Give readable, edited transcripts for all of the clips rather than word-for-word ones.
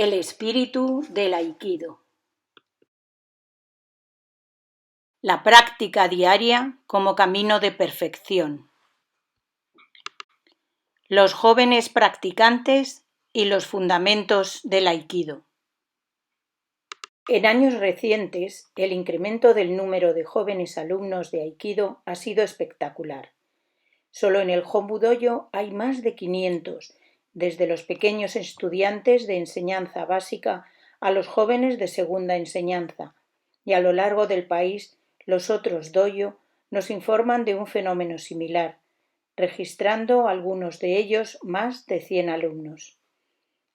El espíritu del Aikido. La práctica diaria como camino de perfección. Los jóvenes practicantes y los fundamentos del Aikido. En años recientes, el incremento del número de jóvenes alumnos de Aikido ha sido espectacular. Solo en el Hombu Dojo hay más de 500, desde los pequeños estudiantes de enseñanza básica a los jóvenes de segunda enseñanza, y a lo largo del país los otros dojo nos informan de un fenómeno similar, registrando algunos de ellos más de 100 alumnos.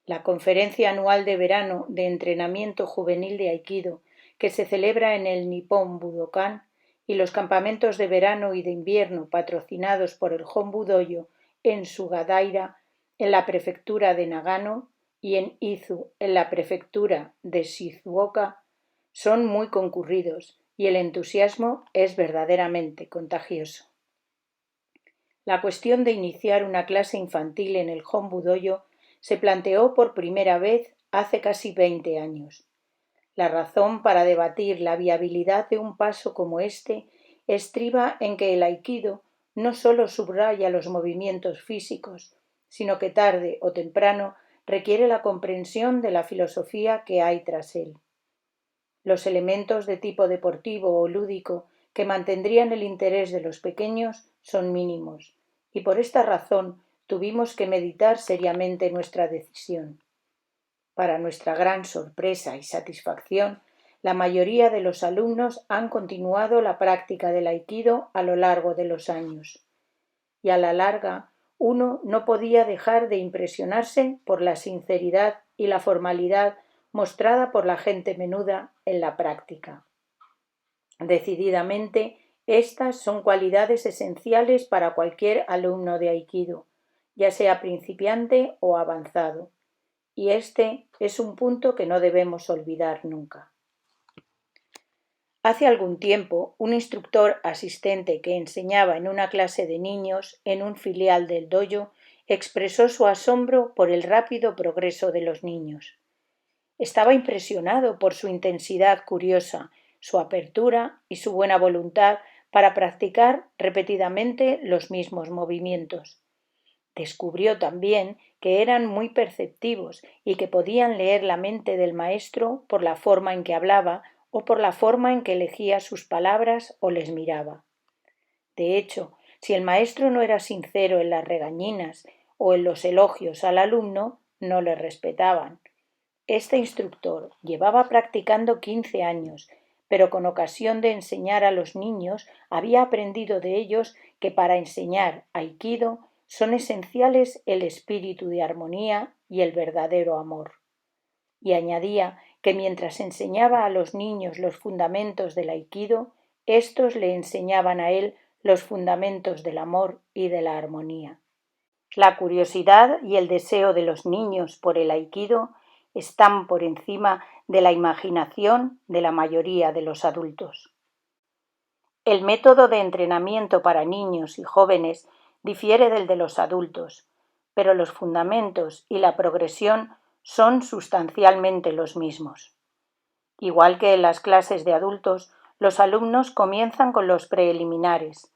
La conferencia anual de verano de entrenamiento juvenil de Aikido, que se celebra en el Nippon Budokan, y los campamentos de verano y de invierno patrocinados por el Hombu Dojo en Sugadaira, en la prefectura de Nagano, y en Izu, en la prefectura de Shizuoka, son muy concurridos y el entusiasmo es verdaderamente contagioso. La cuestión de iniciar una clase infantil en el Hombu Dojo se planteó por primera vez hace casi 20 años. La razón para debatir la viabilidad de un paso como este estriba en que el Aikido no solo subraya los movimientos físicos, sino que tarde o temprano requiere la comprensión de la filosofía que hay tras él. Los elementos de tipo deportivo o lúdico que mantendrían el interés de los pequeños son mínimos, y por esta razón tuvimos que meditar seriamente nuestra decisión. Para nuestra gran sorpresa y satisfacción, la mayoría de los alumnos han continuado la práctica del Aikido a lo largo de los años. Y a la larga, uno no podía dejar de impresionarse por la sinceridad y la formalidad mostrada por la gente menuda en la práctica. Decididamente, estas son cualidades esenciales para cualquier alumno de Aikido, ya sea principiante o avanzado. Y este es un punto que no debemos olvidar nunca. Hace algún tiempo, un instructor asistente que enseñaba en una clase de niños en un filial del dojo expresó su asombro por el rápido progreso de los niños. Estaba impresionado por su intensidad curiosa, su apertura y su buena voluntad para practicar repetidamente los mismos movimientos. Descubrió también que eran muy perceptivos y que podían leer la mente del maestro por la forma en que hablaba o por la forma en que elegía sus palabras o les miraba. De hecho, si el maestro no era sincero en las regañinas o en los elogios al alumno, no le respetaban. Este instructor llevaba practicando 15 años, pero con ocasión de enseñar a los niños había aprendido de ellos que para enseñar Aikido son esenciales el espíritu de armonía y el verdadero amor. Y añadía que mientras enseñaba a los niños los fundamentos del Aikido, éstos le enseñaban a él los fundamentos del amor y de la armonía. La curiosidad y el deseo de los niños por el Aikido están por encima de la imaginación de la mayoría de los adultos. El método de entrenamiento para niños y jóvenes difiere del de los adultos, pero los fundamentos y la progresión son sustancialmente los mismos. Igual que en las clases de adultos, los alumnos comienzan con los preliminares,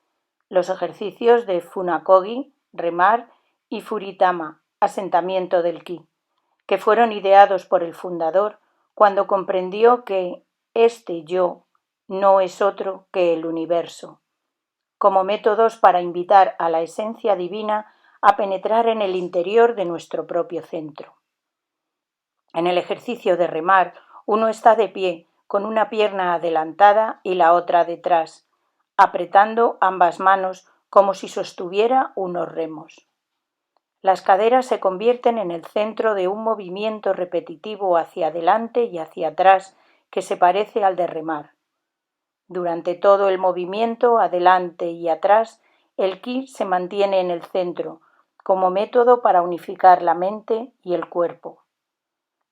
los ejercicios de Funakogi, remar, y Furitama, asentamiento del ki, que fueron ideados por el fundador cuando comprendió que este yo no es otro que el universo, como métodos para invitar a la esencia divina a penetrar en el interior de nuestro propio centro. En el ejercicio de remar, uno está de pie, con una pierna adelantada y la otra detrás, apretando ambas manos como si sostuviera unos remos. Las caderas se convierten en el centro de un movimiento repetitivo hacia adelante y hacia atrás que se parece al de remar. Durante todo el movimiento, adelante y atrás, el ki se mantiene en el centro, como método para unificar la mente y el cuerpo.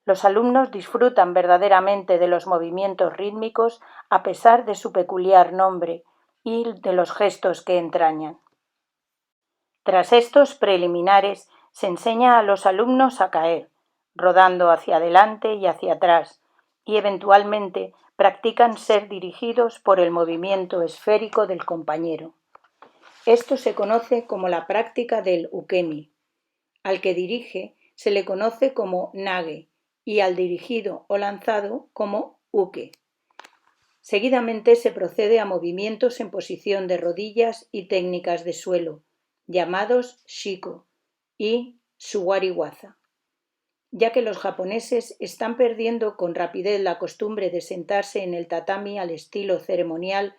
Los alumnos disfrutan verdaderamente de los movimientos rítmicos a pesar de su peculiar nombre y de los gestos que entrañan. Tras estos preliminares, se enseña a los alumnos a caer, rodando hacia adelante y hacia atrás, y eventualmente practican ser dirigidos por el movimiento esférico del compañero. Esto se conoce como la práctica del ukemi. Al que dirige se le conoce como nage y al dirigido o lanzado como uke. Seguidamente se procede a movimientos en posición de rodillas y técnicas de suelo, llamados shiko y sugari-waza. Ya que los japoneses están perdiendo con rapidez la costumbre de sentarse en el tatami al estilo ceremonial,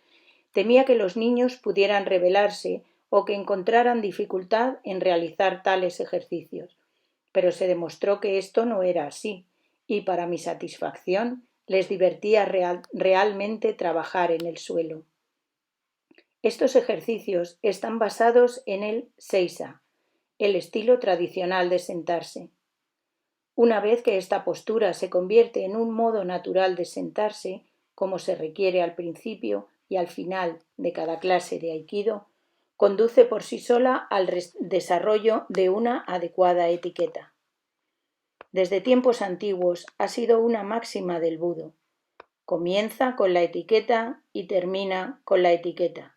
temía que los niños pudieran rebelarse o que encontraran dificultad en realizar tales ejercicios. Pero se demostró que esto no era así, y para mi satisfacción les divertía realmente trabajar en el suelo. Estos ejercicios están basados en el seisa, el estilo tradicional de sentarse. Una vez que esta postura se convierte en un modo natural de sentarse, como se requiere al principio y al final de cada clase de aikido, conduce por sí sola al desarrollo de una adecuada etiqueta. Desde tiempos antiguos ha sido una máxima del Budo. Comienza con la etiqueta y termina con la etiqueta.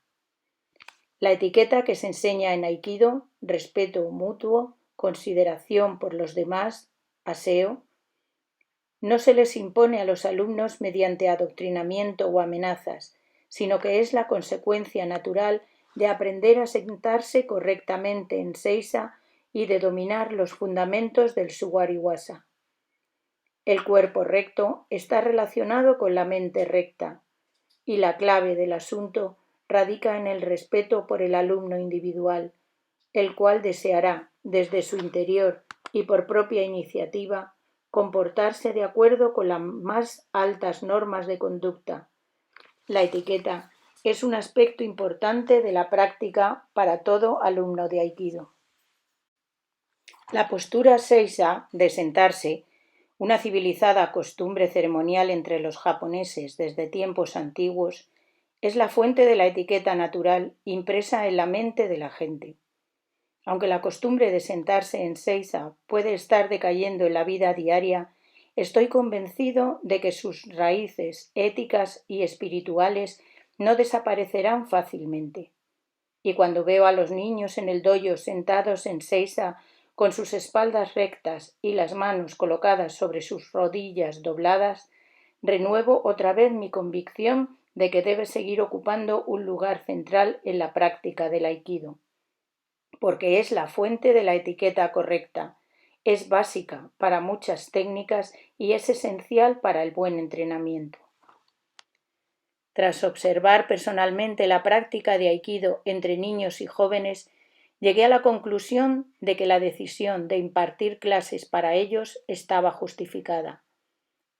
La etiqueta que se enseña en aikido, respeto mutuo, consideración por los demás, aseo, no se les impone a los alumnos mediante adoctrinamiento o amenazas, sino que es la consecuencia natural de aprender a sentarse correctamente en seisa y de dominar los fundamentos del sugari-waza. El cuerpo recto está relacionado con la mente recta, y la clave del asunto radica en el respeto por el alumno individual, el cual deseará, desde su interior y por propia iniciativa, comportarse de acuerdo con las más altas normas de conducta. La etiqueta es un aspecto importante de la práctica para todo alumno de aikido. La postura seisa de sentarse, una civilizada costumbre ceremonial entre los japoneses desde tiempos antiguos, es la fuente de la etiqueta natural impresa en la mente de la gente. Aunque la costumbre de sentarse en seisa puede estar decayendo en la vida diaria, estoy convencido de que sus raíces éticas y espirituales no desaparecerán fácilmente. Y cuando veo a los niños en el dojo sentados en seisa con sus espaldas rectas y las manos colocadas sobre sus rodillas dobladas, renuevo otra vez mi convicción de que debe seguir ocupando un lugar central en la práctica del aikido, porque es la fuente de la etiqueta correcta, es básica para muchas técnicas y es esencial para el buen entrenamiento. Tras observar personalmente la práctica de aikido entre niños y jóvenes, llegué a la conclusión de que la decisión de impartir clases para ellos estaba justificada.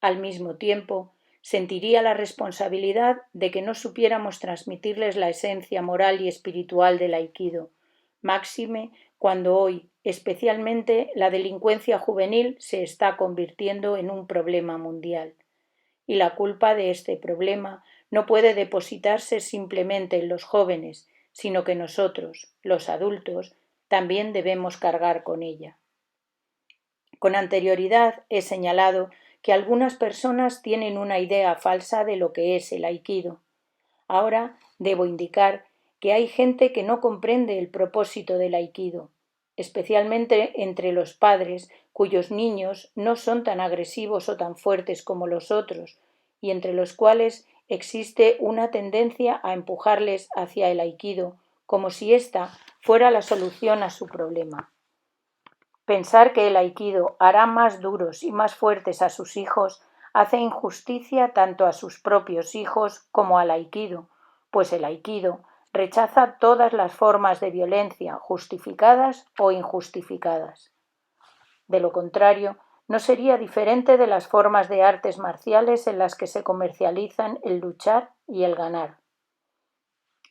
Al mismo tiempo, sentiría la responsabilidad de que no supiéramos transmitirles la esencia moral y espiritual del aikido, máxime cuando hoy, especialmente, la delincuencia juvenil se está convirtiendo en un problema mundial. Y la culpa de este problema no puede depositarse simplemente en los jóvenes, sino que nosotros, los adultos, también debemos cargar con ella. Con anterioridad he señalado que algunas personas tienen una idea falsa de lo que es el aikido. Ahora debo indicar que hay gente que no comprende el propósito del aikido, especialmente entre los padres cuyos niños no son tan agresivos o tan fuertes como los otros, y entre los cuales existe una tendencia a empujarles hacia el aikido como si ésta fuera la solución a su problema. Pensar que el aikido hará más duros y más fuertes a sus hijos hace injusticia tanto a sus propios hijos como al aikido, pues el aikido rechaza todas las formas de violencia, justificadas o injustificadas. De lo contrario, no sería diferente de las formas de artes marciales en las que se comercializan el luchar y el ganar.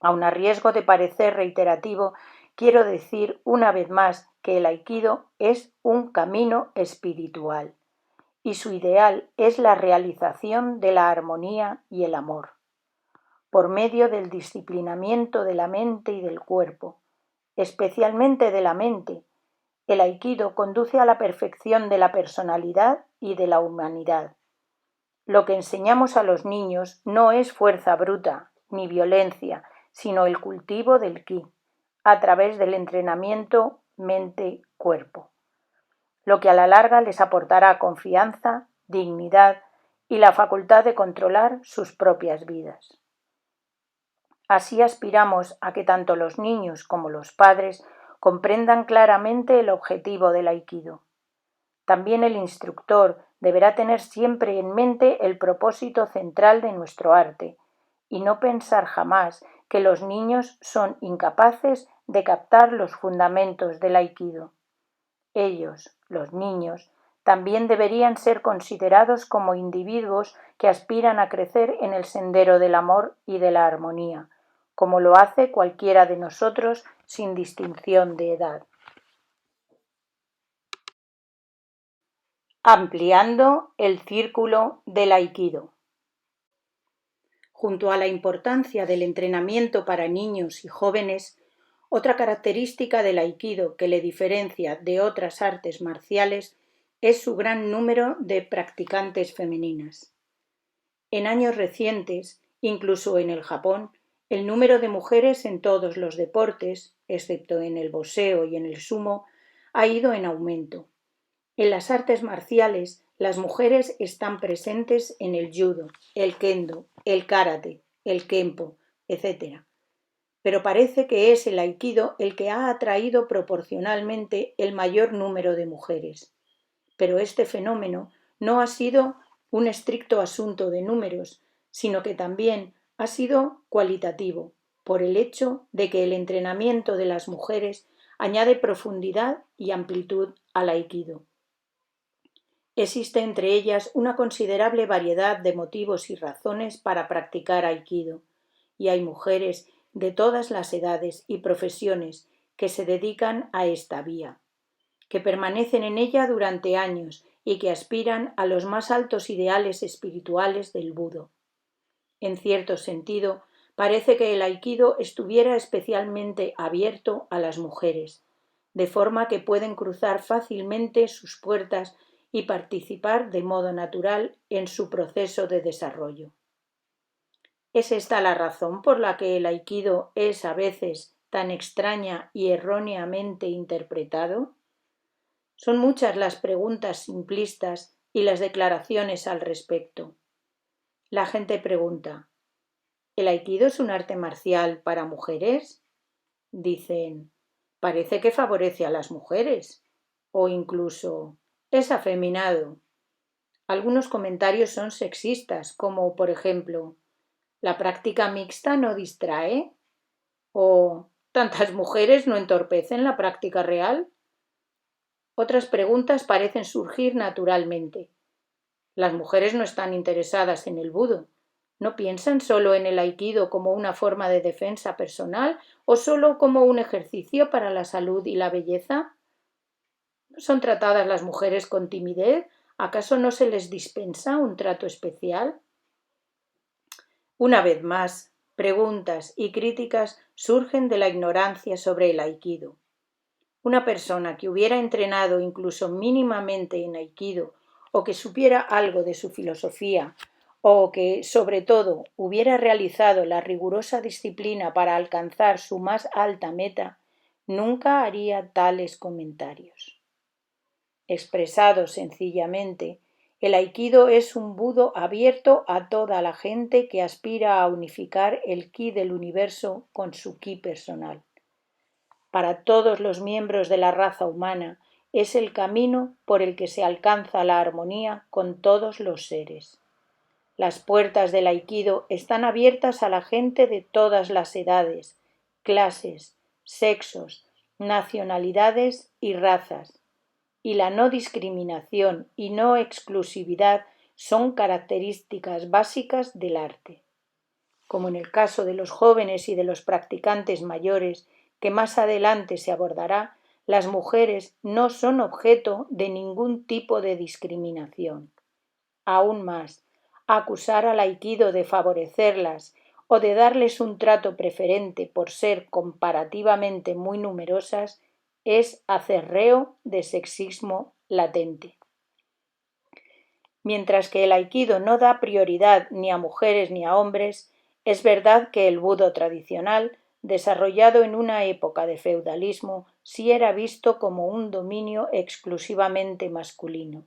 Aun a riesgo de parecer reiterativo, quiero decir una vez más que el aikido es un camino espiritual y su ideal es la realización de la armonía y el amor, por medio del disciplinamiento de la mente y del cuerpo, especialmente de la mente. El aikido conduce a la perfección de la personalidad y de la humanidad. Lo que enseñamos a los niños no es fuerza bruta ni violencia, sino el cultivo del ki, a través del entrenamiento mente-cuerpo, lo que a la larga les aportará confianza, dignidad y la facultad de controlar sus propias vidas. Así aspiramos a que tanto los niños como los padres comprendan claramente el objetivo del aikido. También el instructor deberá tener siempre en mente el propósito central de nuestro arte y no pensar jamás que los niños son incapaces de captar los fundamentos del aikido. Ellos, los niños, también deberían ser considerados como individuos que aspiran a crecer en el sendero del amor y de la armonía, como lo hace cualquiera de nosotros sin distinción de edad. Ampliando el círculo del aikido. Junto a la importancia del entrenamiento para niños y jóvenes, otra característica del aikido que le diferencia de otras artes marciales es su gran número de practicantes femeninas. En años recientes, incluso en el Japón, el número de mujeres en todos los deportes, excepto en el boxeo y en el sumo, ha ido en aumento. En las artes marciales, las mujeres están presentes en el judo, el kendo, el karate, el kenpo, etc. Pero parece que es el aikido el que ha atraído proporcionalmente el mayor número de mujeres. Pero este fenómeno no ha sido un estricto asunto de números, sino que también ha sido cualitativo, por el hecho de que el entrenamiento de las mujeres añade profundidad y amplitud al aikido. Existe entre ellas una considerable variedad de motivos y razones para practicar aikido, y hay mujeres de todas las edades y profesiones que se dedican a esta vía, que permanecen en ella durante años y que aspiran a los más altos ideales espirituales del Budo. En cierto sentido, parece que el aikido estuviera especialmente abierto a las mujeres, de forma que pueden cruzar fácilmente sus puertas y participar de modo natural en su proceso de desarrollo. ¿Es esta la razón por la que el aikido es a veces tan extraña y erróneamente interpretado? Son muchas las preguntas simplistas y las declaraciones al respecto. La gente pregunta: ¿el aikido es un arte marcial para mujeres? Dicen: parece que favorece a las mujeres. O incluso: es afeminado. Algunos comentarios son sexistas, como por ejemplo: ¿la práctica mixta no distrae? O ¿tantas mujeres no entorpecen la práctica real? Otras preguntas parecen surgir naturalmente. Las mujeres no están interesadas en el budo. ¿No piensan solo en el aikido como una forma de defensa personal o solo como un ejercicio para la salud y la belleza? ¿No son tratadas las mujeres con timidez? ¿Acaso no se les dispensa un trato especial? Una vez más, preguntas y críticas surgen de la ignorancia sobre el aikido. Una persona que hubiera entrenado incluso mínimamente en aikido o que supiera algo de su filosofía o que, sobre todo, hubiera realizado la rigurosa disciplina para alcanzar su más alta meta, nunca haría tales comentarios. Expresado sencillamente, el aikido es un budo abierto a toda la gente que aspira a unificar el ki del universo con su ki personal. Para todos los miembros de la raza humana es el camino por el que se alcanza la armonía con todos los seres. Las puertas del aikido están abiertas a la gente de todas las edades, clases, sexos, nacionalidades y razas, y la no discriminación y no exclusividad son características básicas del arte. Como en el caso de los jóvenes y de los practicantes mayores, que más adelante se abordará, las mujeres no son objeto de ningún tipo de discriminación. Aún más, acusar al aikido de favorecerlas o de darles un trato preferente por ser comparativamente muy numerosas es acerreo de sexismo latente. Mientras que el aikido no da prioridad ni a mujeres ni a hombres, es verdad que el budo tradicional, desarrollado en una época de feudalismo, sí era visto como un dominio exclusivamente masculino.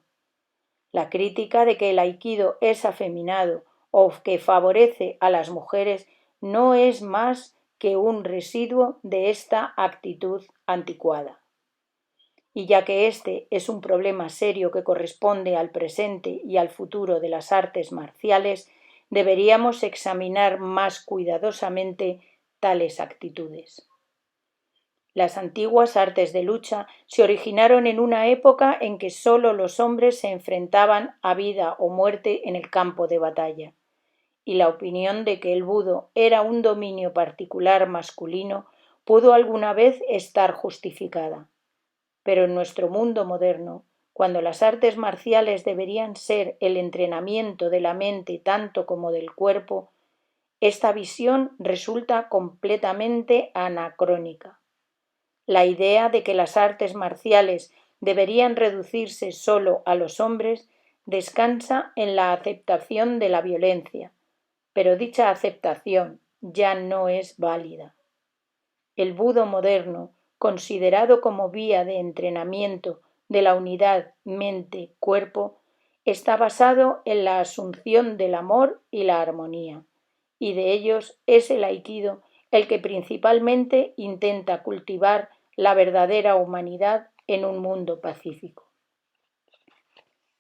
La crítica de que el aikido es afeminado o que favorece a las mujeres no es más que un residuo de esta actitud anticuada. Y ya que este es un problema serio que corresponde al presente y al futuro de las artes marciales, deberíamos examinar más cuidadosamente tales actitudes. Las antiguas artes de lucha se originaron en una época en que sólo los hombres se enfrentaban a vida o muerte en el campo de batalla, y la opinión de que el budo era un dominio particular masculino pudo alguna vez estar justificada. Pero en nuestro mundo moderno, cuando las artes marciales deberían ser el entrenamiento de la mente tanto como del cuerpo, esta visión resulta completamente anacrónica. La idea de que las artes marciales deberían reducirse solo a los hombres descansa en la aceptación de la violencia, pero dicha aceptación ya no es válida. El budo moderno, considerado como vía de entrenamiento de la unidad mente-cuerpo, está basado en la asunción del amor y la armonía, y de ellos es el aikido el que principalmente intenta cultivar la verdadera humanidad en un mundo pacífico.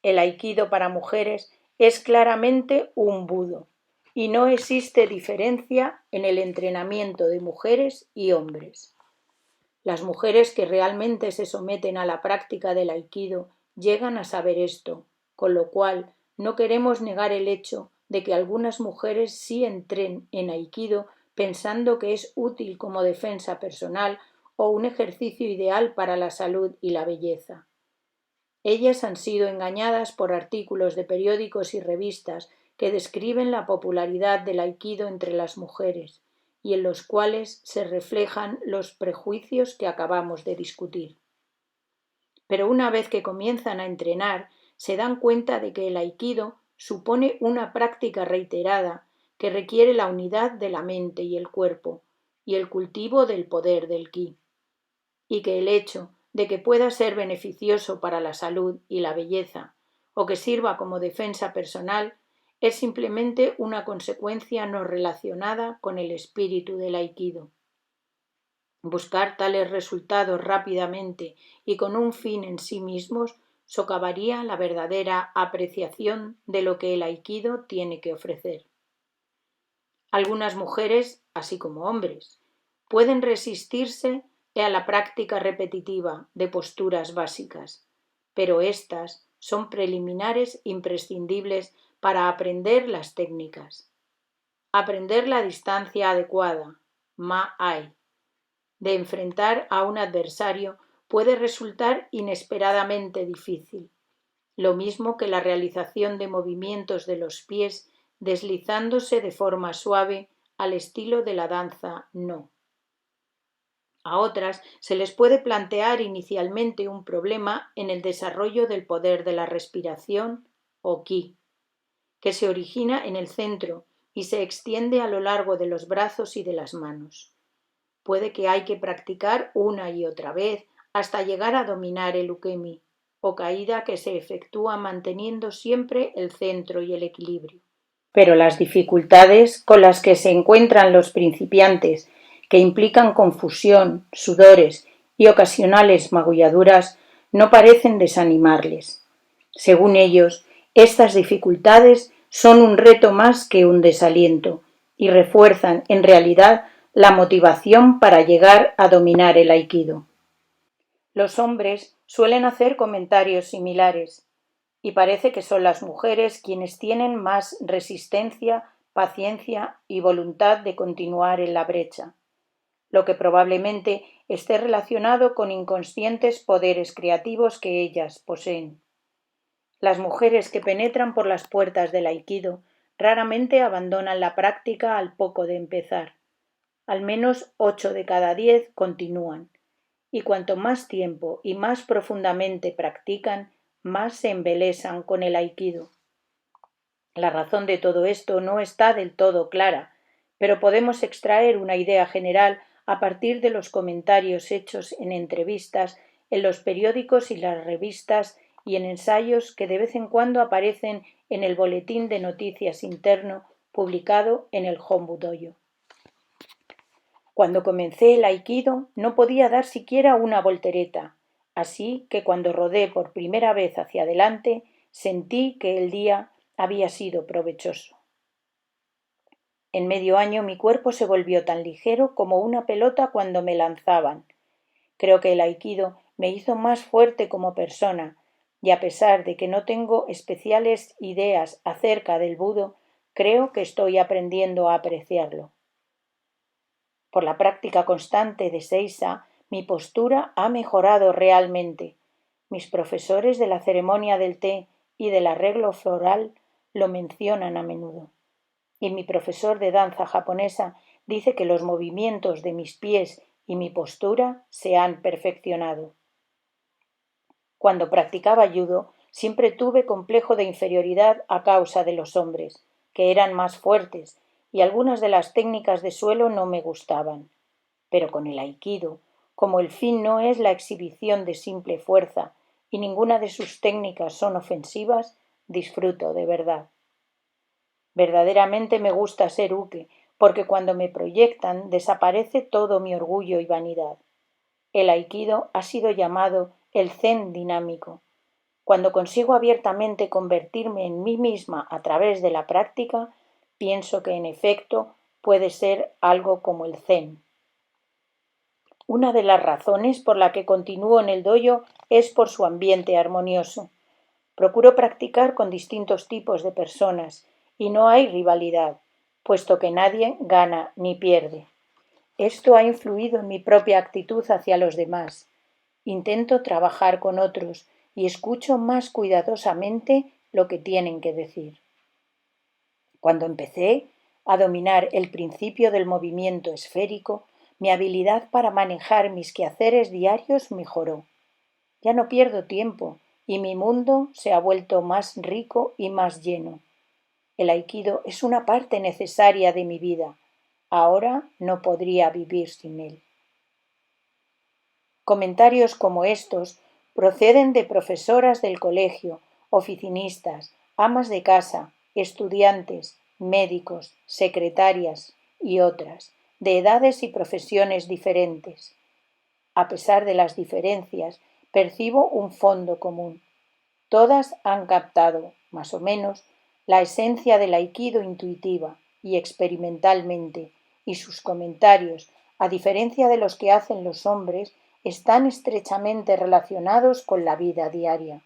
El aikido para mujeres es claramente un budo, y no existe diferencia en el entrenamiento de mujeres y hombres. Las mujeres que realmente se someten a la práctica del aikido llegan a saber esto, con lo cual no queremos negar el hecho de que algunas mujeres sí entren en aikido pensando que es útil como defensa personal o un ejercicio ideal para la salud y la belleza. Ellas han sido engañadas por artículos de periódicos y revistas que describen la popularidad del aikido entre las mujeres y en los cuales se reflejan los prejuicios que acabamos de discutir. Pero una vez que comienzan a entrenar, se dan cuenta de que el aikido supone una práctica reiterada que requiere la unidad de la mente y el cuerpo y el cultivo del poder del ki, y que el hecho de que pueda ser beneficioso para la salud y la belleza o que sirva como defensa personal es simplemente una consecuencia no relacionada con el espíritu del aikido. Buscar tales resultados rápidamente y con un fin en sí mismos socavaría la verdadera apreciación de lo que el aikido tiene que ofrecer. Algunas mujeres, así como hombres, pueden resistirse a la práctica repetitiva de posturas básicas, pero éstas son preliminares imprescindibles para aprender las técnicas. Aprender la distancia adecuada, ma-ai, de enfrentar a un adversario puede resultar inesperadamente difícil, lo mismo que la realización de movimientos de los pies deslizándose de forma suave al estilo de la danza no. A otras se les puede plantear inicialmente un problema en el desarrollo del poder de la respiración o ki, que se origina en el centro y se extiende a lo largo de los brazos y de las manos. Puede que hay que practicar una y otra vez hasta llegar a dominar el ukemi, o caída que se efectúa manteniendo siempre el centro y el equilibrio. Pero las dificultades con las que se encuentran los principiantes, que implican confusión, sudores y ocasionales magulladuras, no parecen desanimarles. Según ellos, estas dificultades son un reto más que un desaliento y refuerzan, en realidad, la motivación para llegar a dominar el aikido. Los hombres suelen hacer comentarios similares, y parece que son las mujeres quienes tienen más resistencia, paciencia y voluntad de continuar en la brecha, lo que probablemente esté relacionado con inconscientes poderes creativos que ellas poseen. Las mujeres que penetran por las puertas del aikido raramente abandonan la práctica al poco de empezar. Al menos 8 de cada 10 continúan, y cuanto más tiempo y más profundamente practican, más se embelesan con el aikido. La razón de todo esto no está del todo clara, pero podemos extraer una idea general a partir de los comentarios hechos en entrevistas, en los periódicos y las revistas y en ensayos que de vez en cuando aparecen en el boletín de noticias interno publicado en el Hombu Dojo. Cuando comencé el aikido no podía dar siquiera una voltereta, así que cuando rodé por primera vez hacia adelante sentí que el día había sido provechoso. En medio año mi cuerpo se volvió tan ligero como una pelota cuando me lanzaban. Creo que el aikido me hizo más fuerte como persona, y a pesar de que no tengo especiales ideas acerca del budo, creo que estoy aprendiendo a apreciarlo. Por la práctica constante de Seiza, mi postura ha mejorado realmente. Mis profesores de la ceremonia del té y del arreglo floral lo mencionan a menudo. Y mi profesor de danza japonesa dice que los movimientos de mis pies y mi postura se han perfeccionado. Cuando practicaba judo, siempre tuve complejo de inferioridad a causa de los hombres, que eran más fuertes, y algunas de las técnicas de suelo no me gustaban. Pero con el aikido, como el fin no es la exhibición de simple fuerza y ninguna de sus técnicas son ofensivas, disfruto de verdad. Verdaderamente me gusta ser uke, porque cuando me proyectan desaparece todo mi orgullo y vanidad. El aikido ha sido llamado el zen dinámico. Cuando consigo abiertamente convertirme en mí misma a través de la práctica, pienso que en efecto puede ser algo como el zen. Una de las razones por la que continúo en el dojo es por su ambiente armonioso. Procuro practicar con distintos tipos de personas y no hay rivalidad, puesto que nadie gana ni pierde. Esto ha influido en mi propia actitud hacia los demás. Intento trabajar con otros y escucho más cuidadosamente lo que tienen que decir. Cuando empecé a dominar el principio del movimiento esférico, mi habilidad para manejar mis quehaceres diarios mejoró. Ya no pierdo tiempo y mi mundo se ha vuelto más rico y más lleno. El aikido es una parte necesaria de mi vida. Ahora no podría vivir sin él. Comentarios como estos proceden de profesoras del colegio, oficinistas, amas de casa, estudiantes, médicos, secretarias y otras, de edades y profesiones diferentes. A pesar de las diferencias, percibo un fondo común. Todas han captado, más o menos, la esencia del aikido intuitiva y experimentalmente, y sus comentarios, a diferencia de los que hacen los hombres, están estrechamente relacionados con la vida diaria.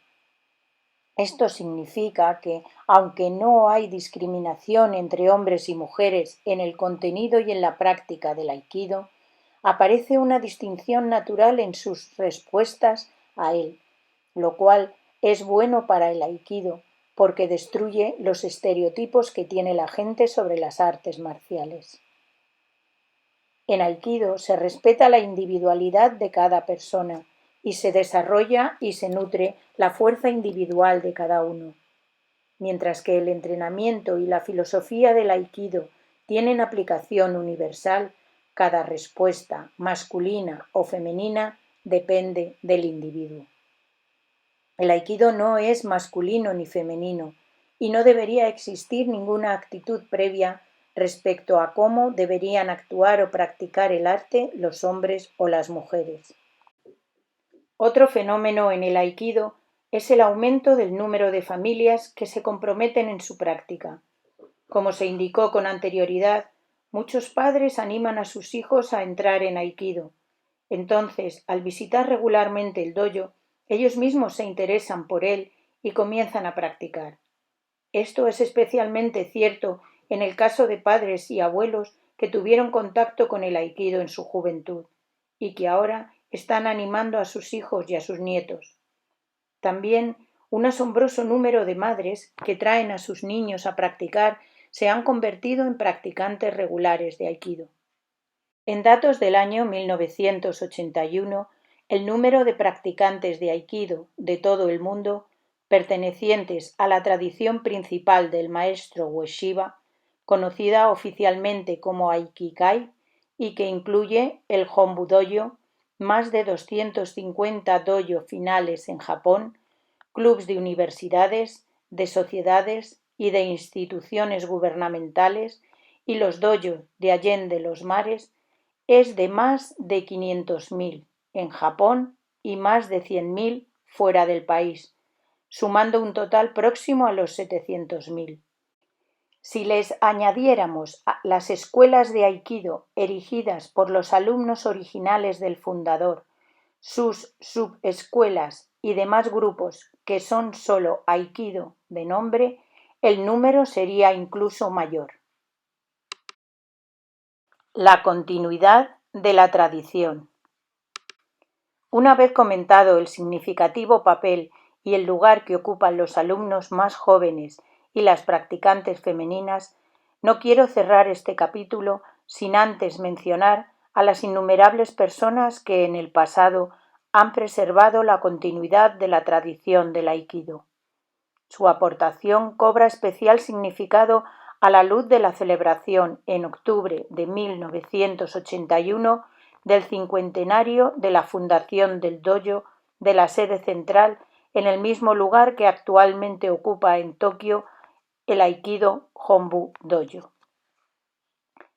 Esto significa que, aunque no hay discriminación entre hombres y mujeres en el contenido y en la práctica del aikido, aparece una distinción natural en sus respuestas a él, lo cual es bueno para el aikido, porque destruye los estereotipos que tiene la gente sobre las artes marciales. En aikido se respeta la individualidad de cada persona y se desarrolla y se nutre la fuerza individual de cada uno. Mientras que el entrenamiento y la filosofía del aikido tienen aplicación universal, cada respuesta, masculina o femenina, depende del individuo. El aikido no es masculino ni femenino y no debería existir ninguna actitud previa respecto a cómo deberían actuar o practicar el arte los hombres o las mujeres. Otro fenómeno en el aikido es el aumento del número de familias que se comprometen en su práctica. Como se indicó con anterioridad, muchos padres animan a sus hijos a entrar en aikido. Entonces, al visitar regularmente el dojo, ellos mismos se interesan por él y comienzan a practicar. Esto es especialmente cierto en el caso de padres y abuelos que tuvieron contacto con el aikido en su juventud y que ahora están animando a sus hijos y a sus nietos. También un asombroso número de madres que traen a sus niños a practicar se han convertido en practicantes regulares de aikido. En datos del año 1981, El número de practicantes de Aikido de todo el mundo, pertenecientes a la tradición principal del maestro Ueshiba, conocida oficialmente como Aikikai, y que incluye el Hombu Dojo, más de 250 dojo finales en Japón, clubs de universidades, de sociedades y de instituciones gubernamentales, y los dojos de Allende los Mares, es de más de 500.000 en Japón y más de 100.000 fuera del país, sumando un total próximo a los 700.000. Si les añadiéramos las escuelas de Aikido erigidas por los alumnos originales del fundador, sus subescuelas y demás grupos que son solo Aikido de nombre, el número sería incluso mayor. La continuidad de la tradición. Una vez comentado el significativo papel y el lugar que ocupan los alumnos más jóvenes y las practicantes femeninas, no quiero cerrar este capítulo sin antes mencionar a las innumerables personas que en el pasado han preservado la continuidad de la tradición del Aikido. Su aportación cobra especial significado a la luz de la celebración en octubre de 1981 del cincuentenario de la fundación del dojo de la sede central en el mismo lugar que actualmente ocupa en Tokio el Aikido Hombu Dojo.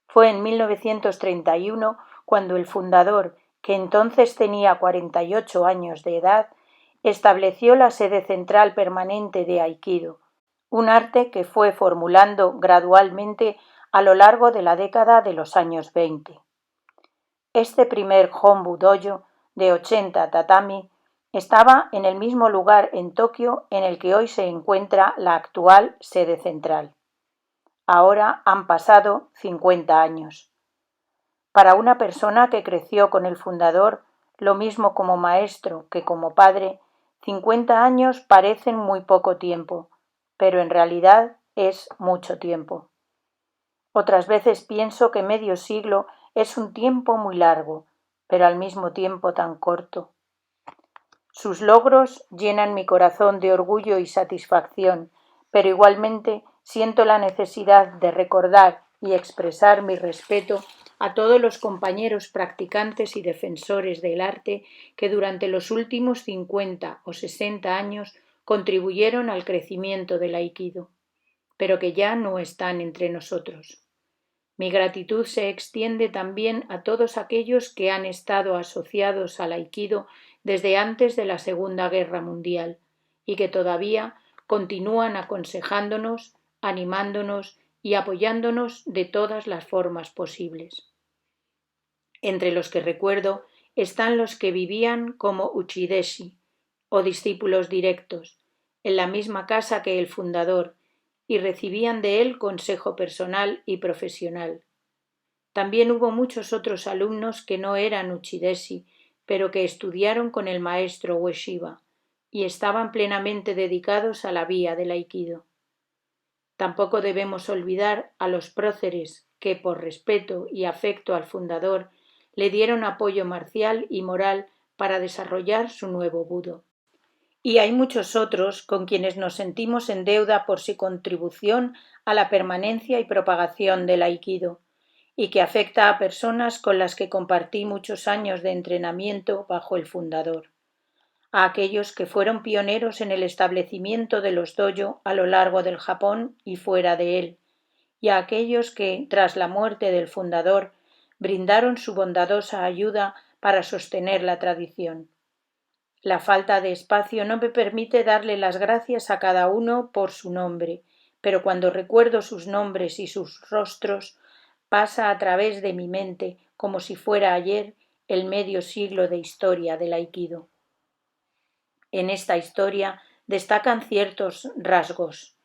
Fue en 1931 cuando el fundador, que entonces tenía 48 años de edad, estableció la sede central permanente de Aikido, un arte que fue formulando gradualmente a lo largo de la década de los años 20. Este primer Hombu Dojo de 80 tatami estaba en el mismo lugar en Tokio en el que hoy se encuentra la actual sede central. Ahora han pasado 50 años. Para una persona que creció con el fundador, lo mismo como maestro que como padre, 50 años parecen muy poco tiempo, pero en realidad es mucho tiempo. Otras veces pienso que medio siglo es un tiempo muy largo, pero al mismo tiempo tan corto. Sus logros llenan mi corazón de orgullo y satisfacción, pero igualmente siento la necesidad de recordar y expresar mi respeto a todos los compañeros practicantes y defensores del arte que durante los últimos 50 o 60 años contribuyeron al crecimiento del Aikido, pero que ya no están entre nosotros. Mi gratitud se extiende también a todos aquellos que han estado asociados al Aikido desde antes de la Segunda Guerra Mundial y que todavía continúan aconsejándonos, animándonos y apoyándonos de todas las formas posibles. Entre los que recuerdo están los que vivían como uchideshi o discípulos directos, en la misma casa que el fundador, y recibían de él consejo personal y profesional. También hubo muchos otros alumnos que no eran uchideshi, pero que estudiaron con el maestro Ueshiba y estaban plenamente dedicados a la vía del Aikido. Tampoco debemos olvidar a los próceres que, por respeto y afecto al fundador, le dieron apoyo marcial y moral para desarrollar su nuevo budo. Y hay muchos otros con quienes nos sentimos en deuda por su contribución a la permanencia y propagación del Aikido, y que afecta a personas con las que compartí muchos años de entrenamiento bajo el fundador, a aquellos que fueron pioneros en el establecimiento de los dojo a lo largo del Japón y fuera de él, y a aquellos que, tras la muerte del fundador, brindaron su bondadosa ayuda para sostener la tradición. La falta de espacio no me permite darle las gracias a cada uno por su nombre, pero cuando recuerdo sus nombres y sus rostros, pasa a través de mi mente, como si fuera ayer, el medio siglo de historia del Aikido. En esta historia destacan ciertos rasgos.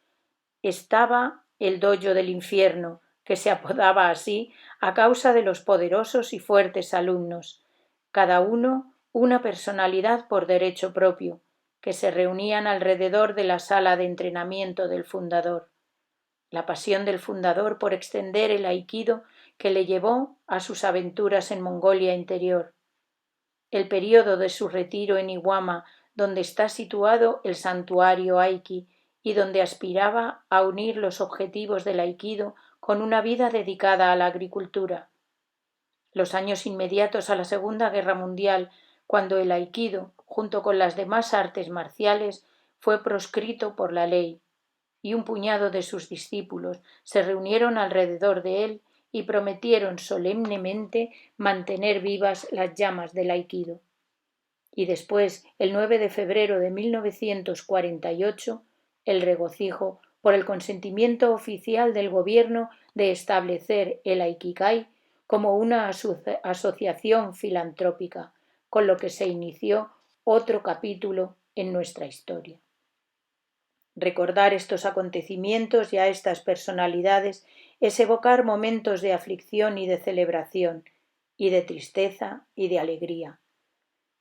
Estaba el dojo del infierno, que se apodaba así a causa de los poderosos y fuertes alumnos, cada uno una personalidad por derecho propio, que se reunían alrededor de la sala de entrenamiento del fundador. La pasión del fundador por extender el Aikido que le llevó a sus aventuras en Mongolia Interior. el período de su retiro en Iwama, donde está situado el santuario Aiki y donde aspiraba a unir los objetivos del Aikido con una vida dedicada a la agricultura. Los años inmediatos a la Segunda Guerra Mundial, cuando el Aikido, junto con las demás artes marciales, fue proscrito por la ley, y un puñado de sus discípulos se reunieron alrededor de él y prometieron solemnemente mantener vivas las llamas del Aikido. Y después, el 9 de febrero de 1948, el regocijo por el consentimiento oficial del gobierno de establecer el Aikikai como una asociación filantrópica, con lo que se inició otro capítulo en nuestra historia. Recordar estos acontecimientos y a estas personalidades es evocar momentos de aflicción y de celebración, y de tristeza y de alegría.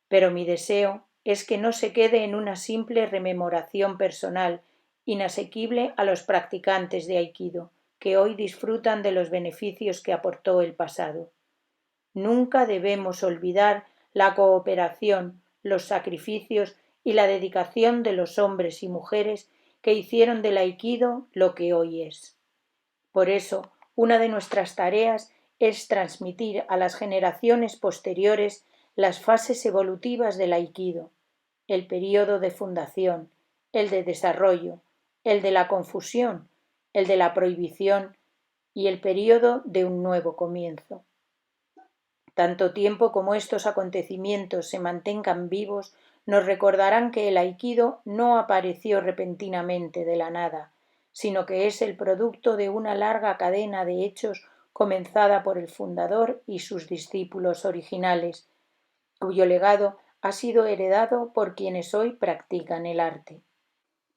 Pero mi deseo es que no se quede en una simple rememoración personal, inasequible a los practicantes de Aikido, que hoy disfrutan de los beneficios que aportó el pasado. Nunca debemos olvidar la cooperación, los sacrificios y la dedicación de los hombres y mujeres que hicieron del Aikido lo que hoy es. Por eso, una de nuestras tareas es transmitir a las generaciones posteriores las fases evolutivas del Aikido, el período de fundación, el de desarrollo, el de la confusión, el de la prohibición y el período de un nuevo comienzo. Tanto tiempo como estos acontecimientos se mantengan vivos, nos recordarán que el Aikido no apareció repentinamente de la nada, sino que es el producto de una larga cadena de hechos comenzada por el fundador y sus discípulos originales, cuyo legado ha sido heredado por quienes hoy practican el arte.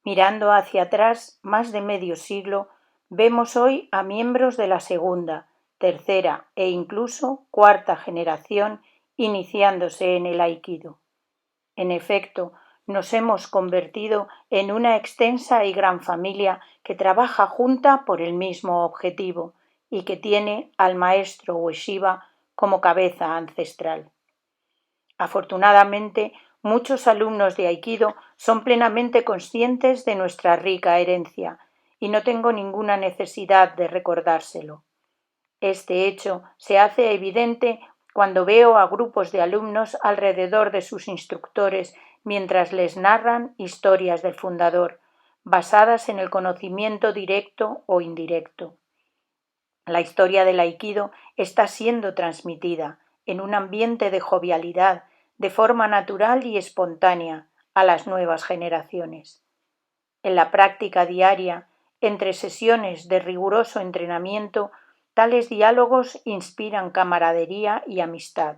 Mirando hacia atrás más de medio siglo, vemos hoy a miembros de la segunda, tercera e incluso cuarta generación iniciándose en el Aikido. En efecto, nos hemos convertido en una extensa y gran familia que trabaja junta por el mismo objetivo y que tiene al maestro Ueshiba como cabeza ancestral. Afortunadamente, muchos alumnos de Aikido son plenamente conscientes de nuestra rica herencia y no tengo ninguna necesidad de recordárselo. Este hecho se hace evidente cuando veo a grupos de alumnos alrededor de sus instructores mientras les narran historias del fundador, basadas en el conocimiento directo o indirecto. La historia del Aikido está siendo transmitida en un ambiente de jovialidad, de forma natural y espontánea, a las nuevas generaciones. En la práctica diaria, entre sesiones de riguroso entrenamiento, tales diálogos inspiran camaradería y amistad.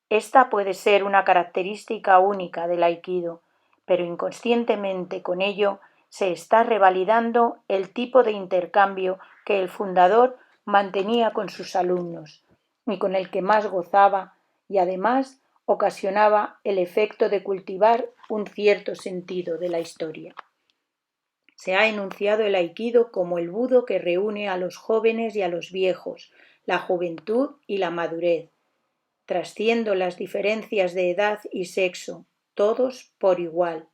Esta puede ser una característica única del Aikido, pero inconscientemente con ello se está revalidando el tipo de intercambio que el fundador mantenía con sus alumnos y con el que más gozaba, y además ocasionaba el efecto de cultivar un cierto sentido de la historia. Se ha enunciado el Aikido como el budo que reúne a los jóvenes y a los viejos, la juventud y la madurez. Trasciendo las diferencias de edad y sexo, todos por igual.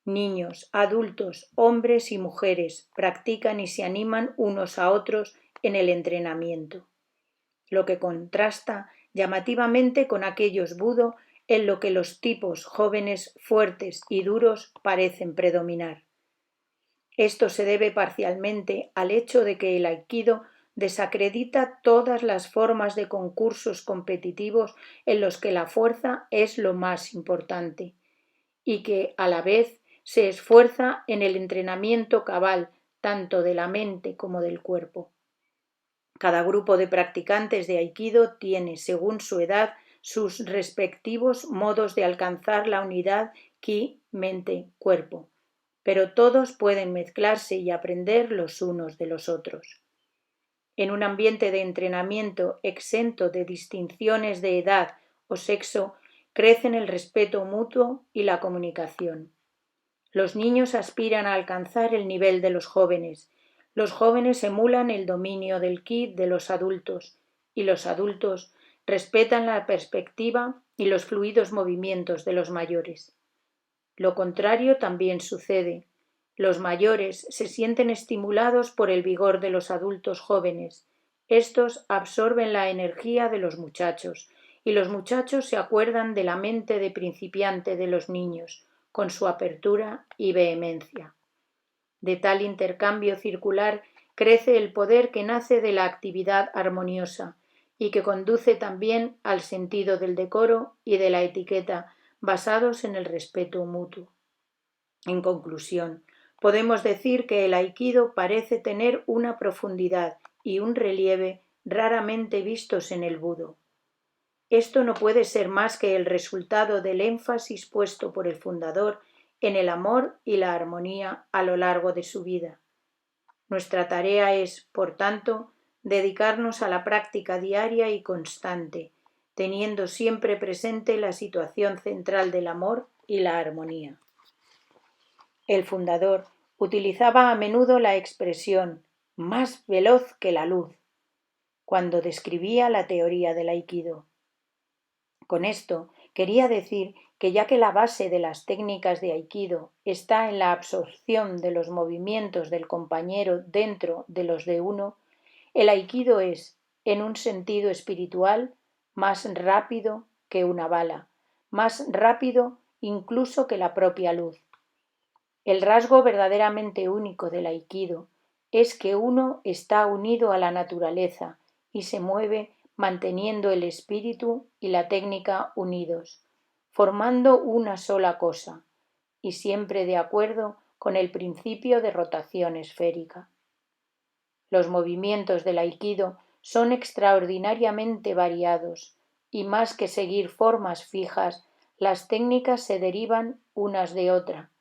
Niños, adultos, hombres y mujeres practican y se animan unos a otros en el entrenamiento, lo que contrasta llamativamente con aquellos budo en lo que los tipos jóvenes, fuertes y duros parecen predominar. Esto se debe parcialmente al hecho de que el Aikido desacredita todas las formas de concursos competitivos en los que la fuerza es lo más importante, y que, a la vez, se esfuerza en el entrenamiento cabal tanto de la mente como del cuerpo. Cada grupo de practicantes de Aikido tiene, según su edad, sus respectivos modos de alcanzar la unidad ki, mente, cuerpo, pero todos pueden mezclarse y aprender los unos de los otros. En un ambiente de entrenamiento exento de distinciones de edad o sexo, crecen el respeto mutuo y la comunicación. Los niños aspiran a alcanzar el nivel de los jóvenes emulan el dominio del ki de los adultos, y los adultos respetan la perspectiva y los fluidos movimientos de los mayores. Lo contrario también sucede. Los mayores se sienten estimulados por el vigor de los adultos jóvenes. Estos absorben la energía de los muchachos, y los muchachos se acuerdan de la mente de principiante de los niños, con su apertura y vehemencia. De tal intercambio circular crece el poder que nace de la actividad armoniosa y que conduce también al sentido del decoro y de la etiqueta basados en el respeto mutuo. En conclusión, podemos decir que el aikido parece tener una profundidad y un relieve raramente vistos en el budo. Esto no puede ser más que el resultado del énfasis puesto por el fundador en el amor y la armonía a lo largo de su vida. Nuestra tarea es, por tanto, dedicarnos a la práctica diaria y constante, teniendo siempre presente la situación central del amor y la armonía. El fundador utilizaba a menudo la expresión «más veloz que la luz» cuando describía la teoría del aikido. Con esto quería decir que ya que la base de las técnicas de aikido está en la absorción de los movimientos del compañero dentro de los de uno, el aikido es, en un sentido espiritual, más rápido que una bala, más rápido incluso que la propia luz. El rasgo verdaderamente único del aikido es que uno está unido a la naturaleza y se mueve manteniendo el espíritu y la técnica unidos, formando una sola cosa, y siempre de acuerdo con el principio de rotación esférica. Los movimientos del aikido son extraordinariamente variados, y más que seguir formas fijas, las técnicas se derivan unas de otra,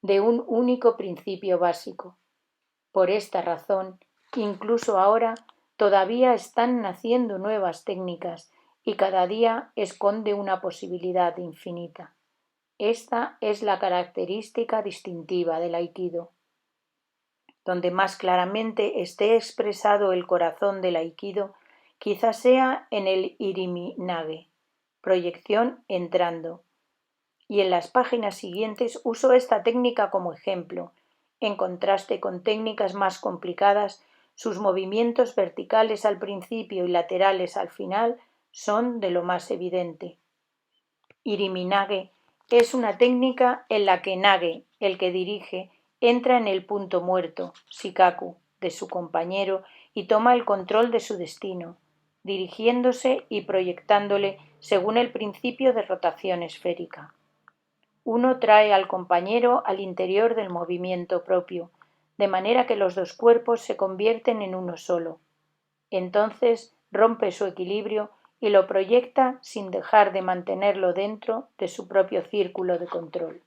de un único principio básico. Por esta razón, incluso ahora, todavía están naciendo nuevas técnicas y cada día esconde una posibilidad infinita. Esta es la característica distintiva del aikido. Donde más claramente esté expresado el corazón del aikido, quizás sea en el iriminage, proyección entrando. Y en las páginas siguientes uso esta técnica como ejemplo. En contraste con técnicas más complicadas, sus movimientos verticales al principio y laterales al final son de lo más evidente. Iriminage es una técnica en la que Nage, el que dirige, entra en el punto muerto, Shikaku, de su compañero y toma el control de su destino, dirigiéndose y proyectándole según el principio de rotación esférica. Uno trae al compañero al interior del movimiento propio, de manera que los dos cuerpos se convierten en uno solo. Entonces rompe su equilibrio y lo proyecta sin dejar de mantenerlo dentro de su propio círculo de control.